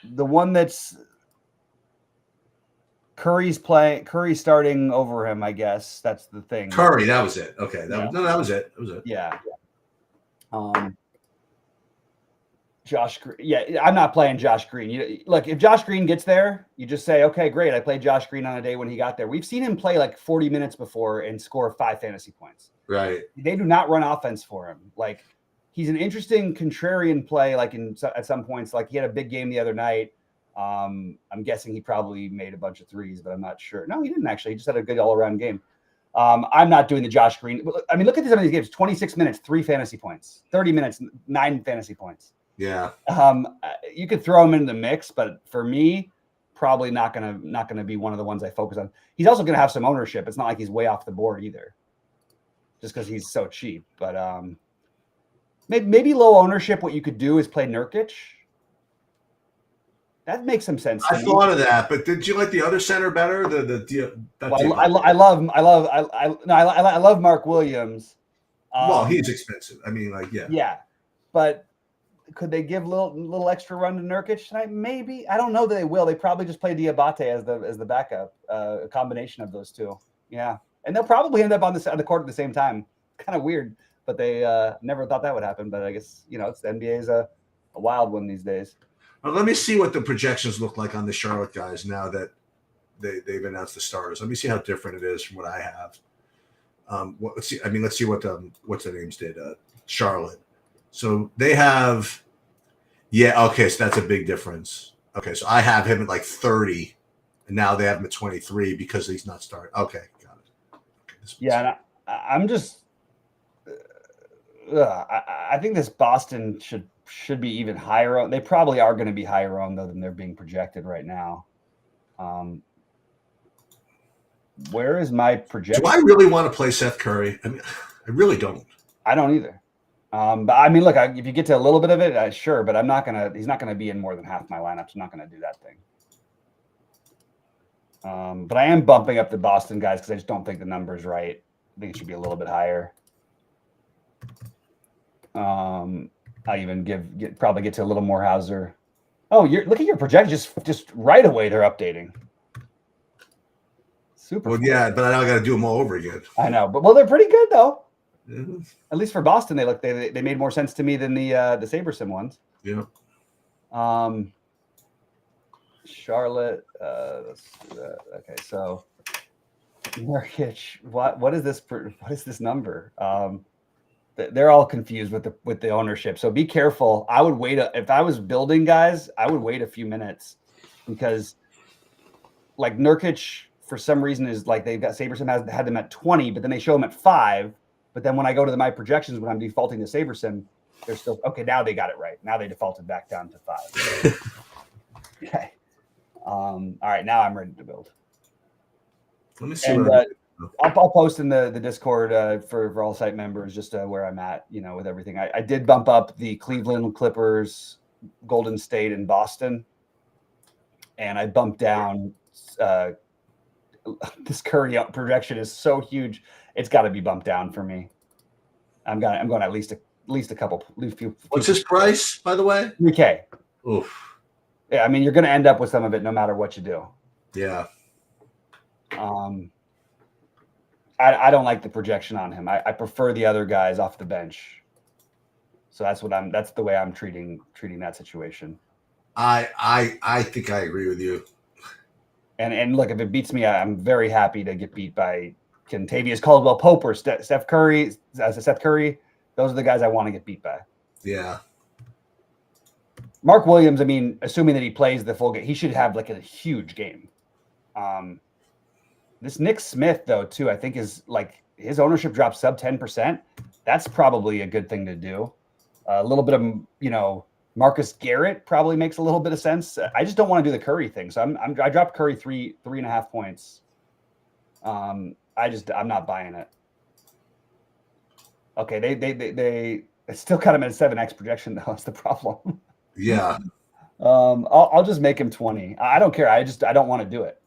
the one that's Curry's starting over him, I guess. That's the thing. Curry, that was it. Okay. That was it. That was it. Yeah. Josh Green. Yeah, I'm not playing Josh Green. Look, if Josh Green gets there, you just say, okay, great. I played Josh Green on a day when he got there. We've seen him play 40 minutes before and score 5 fantasy points. Right. They do not run offense for him. He's an interesting contrarian play. At some points, he had a big game the other night. I'm guessing he probably made a bunch of threes, but I'm not sure. No, he didn't actually. He just had a good all-around game. I'm not doing the Josh Green. I mean, look at some of these games. 26 minutes, 3 fantasy points. 30 minutes, 9 fantasy points. Yeah. You could throw him into the mix, but for me, probably not gonna be one of the ones I focus on. He's also gonna have some ownership. It's not like he's way off the board either, just because he's so cheap. But maybe low ownership. What you could do is play Nurkic. That makes some sense. I thought of that, but did you like the other center better? I love Mark Williams. Well, he's expensive. I mean, like, yeah, but could they give little extra run to Nurkic tonight? Maybe. I don't know that they will. They probably just play Diabate as the backup, a combination of those two. Yeah, and they'll probably end up on the court at the same time. Kind of weird, but they never thought that would happen. But I guess it's the NBA is a wild one these days. Well, let me see what the projections look like on the Charlotte guys now that they've announced the starters. Let me see how different it is from what I have. Let's see. I mean, let's see what what's their names did. Charlotte. So they have. Yeah. Okay. So that's a big difference. Okay. So I have him at like 30, and now they have him at 23 because he's not starting. Okay, got it. Okay, yeah, and I'm just. I think this Boston should be even higher on. They probably are going to be higher on though than they're being projected right now. Where is my projection? Do I really want to play Seth Curry? I mean, I really don't. I don't either. But I mean, look, if you get to a little bit of it, sure, but he's not going to be in more than half my lineups. I'm not going to do that thing. But I am bumping up the Boston guys because I just don't think the number's right. I think it should be a little bit higher. I even probably get to a little more Hauser. Oh, look at your projection. Just right away they're updating. Super. Well, yeah, but I got to do them all over again. I know, but they're pretty good though. Mm-hmm. At least for Boston, they made more sense to me than the SaberSim ones. Yeah. Charlotte. Okay, so Nurkic. What is this? What is this number? They're all confused with the ownership. So be careful. I would wait. If I was building guys, I would wait a few minutes because, like Nurkic, for some reason is like they've got SaberSim had them at 20, but then they show them at 5. But then when I go to my projections, when I'm defaulting to SaberSim, they're still okay. Now they got it right. Now they defaulted back down to 5. Okay. All right. Now I'm ready to build. Let me see. And, I'll post in the Discord for all site members just where I'm at, with everything. I did bump up the Cleveland Clippers, Golden State, and Boston, and I bumped down this Curry projection is so huge, it's got to be bumped down for me. I'm going at least a couple. What's his price, by the way? $3K. Oof. Yeah, I mean you're going to end up with some of it no matter what you do. Yeah. I don't like the projection on him. I prefer the other guys off the bench. So that's the way I'm treating that situation. I think I agree with you. And look, if it beats me, I'm very happy to get beat by Kentavious Caldwell-Pope or Seth Curry. Seth Curry, those are the guys I want to get beat by. Yeah. Mark Williams, I mean, assuming that he plays the full game, he should have like a huge game. This Nick Smith, though, too, I think is like his ownership dropped sub 10%. That's probably a good thing to do. A little bit of, Marcus Garrett probably makes a little bit of sense. I just don't want to do the Curry thing. So I dropped Curry 3.5 points. I'm not buying it. Okay. They still got him at a 7X projection though. That's the problem. Yeah. I'll just make him 20. I don't care. I don't want to do it.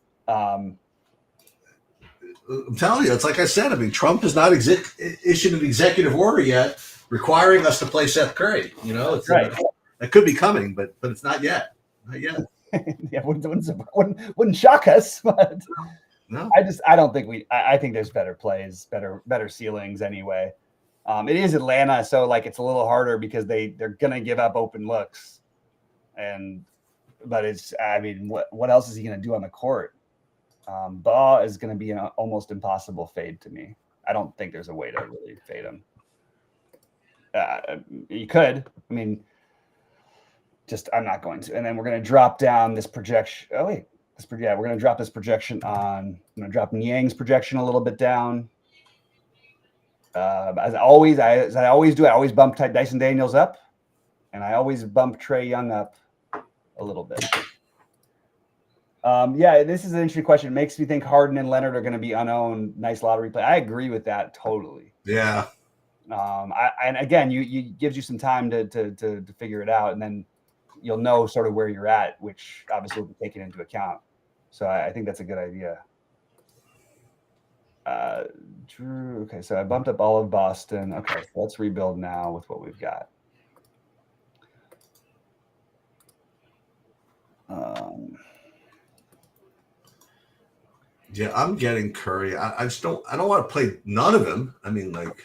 I'm telling you, it's like I said. I mean, Trump has not issued an executive order yet requiring us to play Seth Curry. It's right. It could be coming, but it's not yet. Not yet. Yeah, wouldn't shock us. But no. I don't think I think there's better plays, better ceilings anyway. It is Atlanta, so like it's a little harder because they're gonna give up open looks, but what else is he gonna do on the court? Baugh is going to be an almost impossible fade to me. I don't think there's a way to really fade him. You could. I mean, I'm not going to. And then we're going to drop down this projection. Oh, wait. We're going to drop this projection on. I'm going to drop Niang's projection a little bit down. As I always do, I always bump Dyson Daniels up, and I always bump Trae Young up a little bit. This is an interesting question. It makes me think Harden and Leonard are going to be unowned. Nice lottery play. I agree with that totally. Yeah. And again, you gives you some time to figure it out, and then you'll know sort of where you're at, which obviously will be taken into account. So I think that's a good idea. Drew. Okay, so I bumped up all of Boston. Okay, so let's rebuild now with what we've got. Yeah, I'm getting Curry. I don't want to play none of him. I mean, like,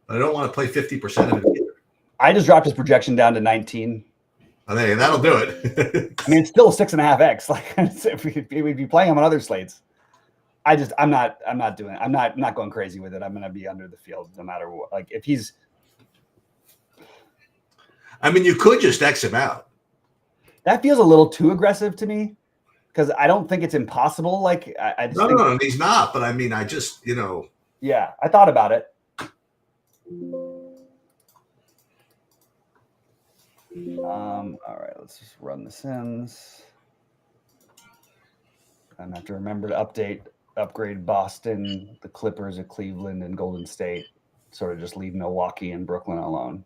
but I don't want to play 50% of him either. I just dropped his projection down to 19. I mean, that'll do it. I mean, it's still 6.5x. Like, if we'd be playing him on other slates. I'm not going crazy with it. I'm going to be under the field no matter what. Like, if he's, I mean, you could just X him out. That feels a little too aggressive to me because I don't think it's impossible. Like, I just think, no, he's not. But I mean, I just, yeah, I thought about it. All right, let's just run the Sims. I have to remember to upgrade Boston, the Clippers at Cleveland, and Golden State. Sort of just leave Milwaukee and Brooklyn alone.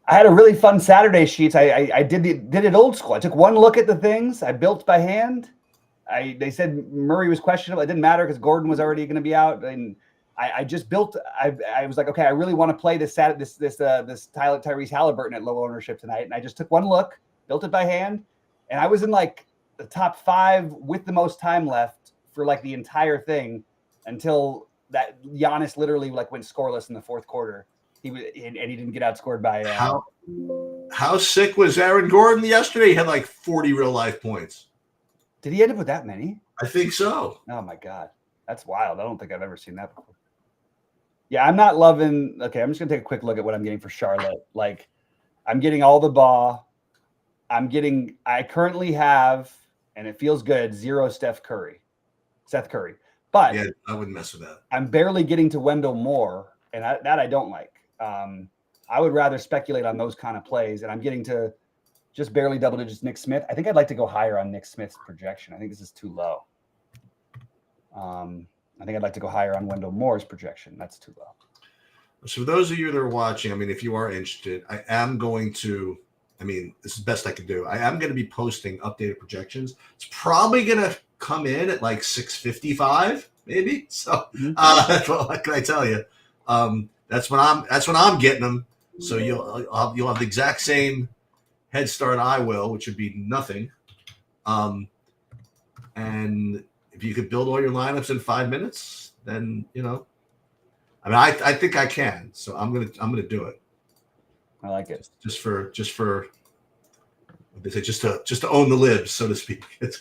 I had a really fun Saturday, Sheets. I did it old school. I took one look at the things. I built by hand. They said Murray was questionable. It didn't matter because Gordon was already going to be out, and I just built. I was like, okay, I really want to play this Tyrese Halliburton at low ownership tonight, and I just took one look, built it by hand, and I was in like the top 5 with the most time left for like the entire thing until that Giannis literally like went scoreless in the fourth quarter. He didn't get outscored by how sick was Aaron Gordon yesterday? He had like 40 real life points. Did he end up with that many? I think so. Oh my God. That's wild. I don't think I've ever seen that before. Yeah, I'm not loving. Okay, I'm just gonna take a quick look at what I'm getting for Charlotte. Like, I'm getting all the ball. I currently have, and it feels good, 0 Seth Curry. But yeah, I wouldn't mess with that. I'm barely getting to Wendell Moore, and that I don't like. I would rather speculate on those kind of plays, and I'm getting to just barely double digits Nick Smith. I think I'd like to go higher on Nick Smith's projection. I think this is too low. I think I'd like to go higher on Wendell Moore's projection. That's too low. So for those of you that are watching, I mean, if you are interested, I am going to, I mean, this is the best I can do. I am going to be posting updated projections. It's probably going to come in at like 655, maybe. So what can I tell you? That's when I'm getting them. So you'll have the exact same head start I will, which would be nothing. And if you could build all your lineups in 5 minutes, then I mean, I think I can. So I'm gonna do it. I like it. Just for what they say, just to own the libs, so to speak. It's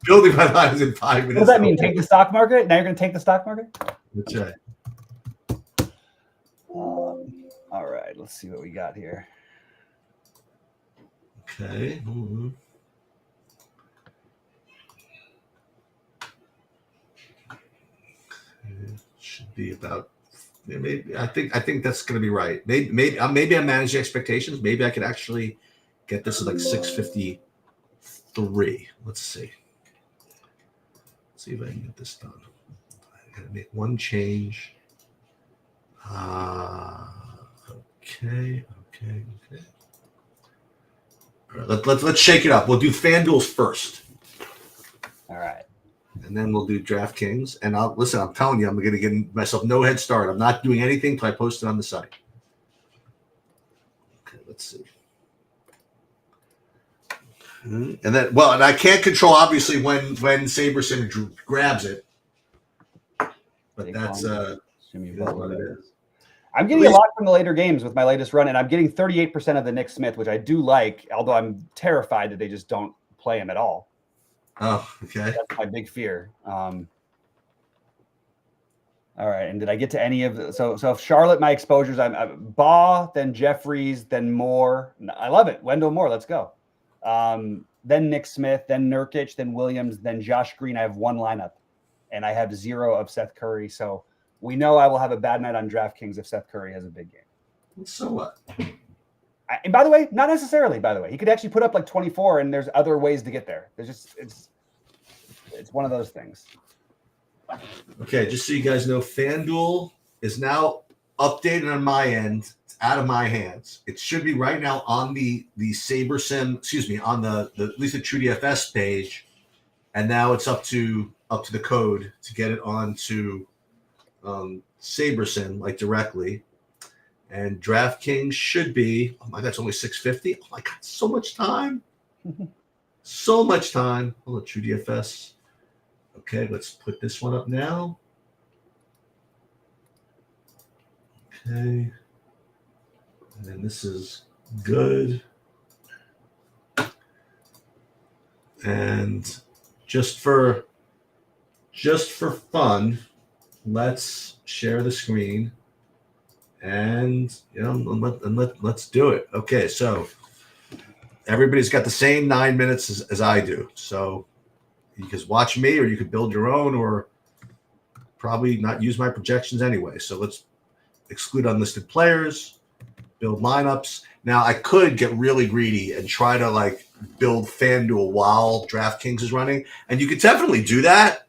building my lineups in 5 minutes. What does that mean? Take the stock market? Now you're gonna take the stock market? That's right. All right, let's see what we got here. Okay. Mm-hmm. Should be about. Maybe I think that's going to be right. Maybe I managed expectations. Maybe I could actually get this at like 653. Let's see. Let's see if I can get this done. I got to make one change. Okay. All right, let's shake it up. We'll do FanDuel's first. All right. And then we'll do DraftKings. And I'm telling you, I'm going to give myself no head start. I'm not doing anything until I post it on the site. Okay, let's see. And then, and I can't control obviously when SaberSim grabs it, but that's what it is. I'm getting a lot from the later games with my latest run, and I'm getting 38% of the Nick Smith, which I do like, although I'm terrified that they just don't play him at all. Oh, okay. That's my big fear. All right, and did I get to any of the? So if Charlotte, my exposures, I'm Baugh, then Jeffries, then Moore. I love it. Wendell Moore, let's go. Then Nick Smith, then Nurkic, then Williams, then Josh Green. I have one lineup, and I have 0 of Seth Curry. So we know I will have a bad night on DraftKings if Seth Curry has a big game. So what? And by the way, not necessarily. By the way, he could actually put up like 24, and there's other ways to get there. There's just it's one of those things. Okay, just so you guys know, FanDuel is now updated on my end. It's out of my hands. It should be right now on the SaberSim, on the at least the TrueDFS page, and now it's up to the code to get it onto SaberSim like directly. And DraftKings should be, oh my God, it's only $6.50. Oh my God, so much time. So much time. Hold on, TrueDFS. Okay, let's put this one up now. Okay. And then this is good. And just for fun, let's share the screen. And let's do it. Okay, so everybody's got the same 9 minutes as I do. So you can watch me, or you could build your own, or probably not use my projections anyway. So let's exclude unlisted players, build lineups. Now I could get really greedy and try to like build FanDuel while DraftKings is running, and you could definitely do that.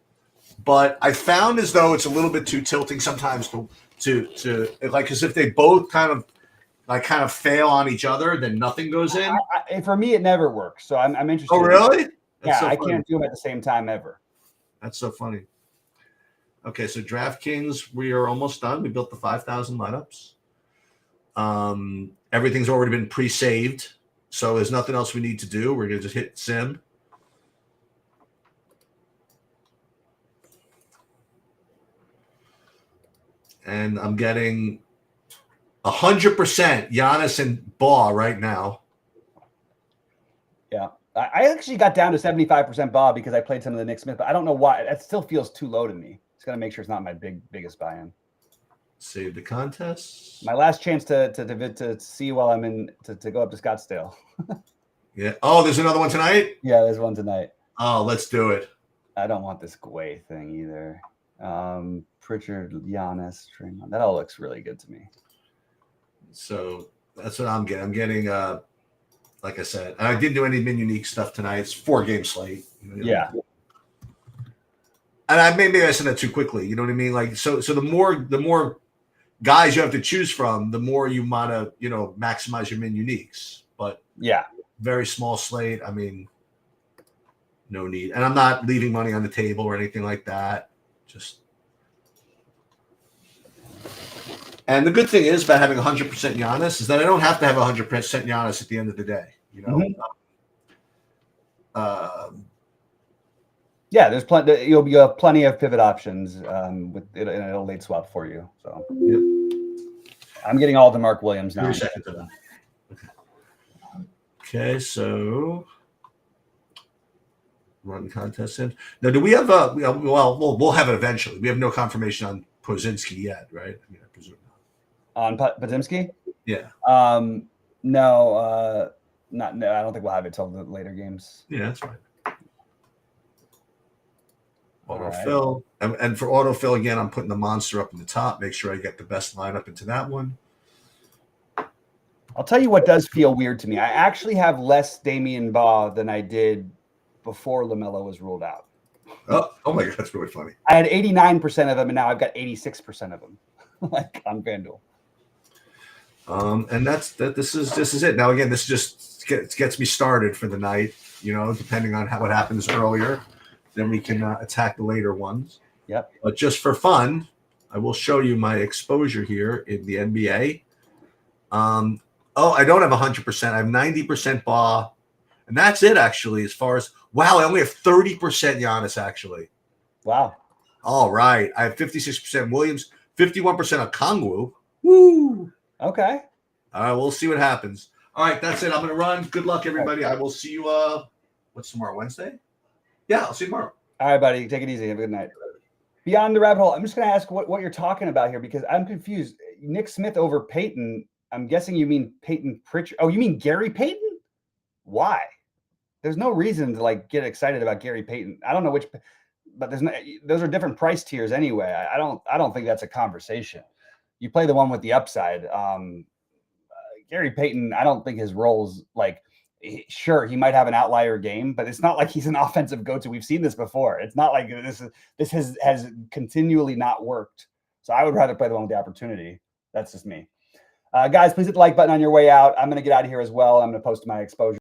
But I found as though it's a little bit too tilting sometimes to like, because if they both kind of fail on each other, then nothing goes in. For me, it never works. So I'm interested. Oh, really? Yeah, so I can't do them at the same time ever. That's so funny. Okay, so DraftKings, we are almost done. We built the 5,000 lineups. Everything's already been pre-saved, so there's nothing else we need to do. We're gonna just hit sim. And I'm getting 100% Giannis and Baugh right now. Yeah. I actually got down to 75% Baugh because I played some of the Nick Smith, but I don't know why. That still feels too low to me. Just got to make sure it's not my biggest buy-in. Save the contest. My last chance to see while I'm in to go up to Scottsdale. Yeah. Oh, there's another one tonight? Yeah, there's one tonight. Oh, let's do it. I don't want this Gway thing either. Pritchard, Giannis, Draymond. That all looks really good to me. So that's what I'm getting. I'm getting, like I said, and I didn't do any min unique stuff tonight. It's 4-game slate. Yeah. And maybe I said that too quickly. You know what I mean? Like, so the more guys you have to choose from, the more you want to, maximize your min uniques. But yeah, very small slate. I mean, no need. And I'm not leaving money on the table or anything like that. And the good thing is about having 100% Giannis is that I don't have to have 100% Giannis at the end of the day. Yeah, there's plenty. You'll have plenty of pivot options with it in a late swap for you. So I'm getting all the Mark Williams now. Okay, so run contest in. Now, do we have we'll have it eventually. We have no confirmation on Pozinski yet, right? I mean, I presume not. On Podzimski? Yeah. No, not. No, I don't think we'll have it till the later games. Yeah, that's right. Autofill. Right. And for autofill, again, I'm putting the monster up in the top. Make sure I get the best lineup into that one. I'll tell you what does feel weird to me. I actually have less Damian Baugh than I did before LaMelo was ruled out. Oh my God, that's really funny. I had 89% of them, and now I've got 86% of them, like on FanDuel. And this is it. Now again, this just gets me started for the night. Depending on what happens earlier, then we can attack the later ones. Yep. But just for fun, I will show you my exposure here in the NBA. I don't have 100%. I have 90% Baugh, and that's it actually. As far as I only have 30% Giannis actually. Wow. All right, I have 56% Williams, 51% of Kongwu. Woo. Okay. All right, we'll see what happens. All right, that's it. I'm gonna run. Good luck, everybody. I will see you. What's tomorrow? Wednesday? Yeah, I'll see you tomorrow. All right, buddy. Take it easy. Have a good night. Beyond the rabbit hole, I'm just gonna ask what you're talking about here because I'm confused. Nick Smith over Peyton. I'm guessing you mean Peyton Pritchard. Oh, you mean Gary Payton? Why? There's no reason to get excited about Gary Payton. I don't know which, but those are different price tiers anyway. I don't think that's a conversation. You play the one with the upside. Gary Payton, I don't think his role's sure, he might have an outlier game, but it's not like he's an offensive go-to. We've seen this before. It's not like this has continually not worked So I would rather play the one with the opportunity. That's just me. Guys, please hit the like button on your way out. I'm going to get out of here as well. I'm going to post my exposure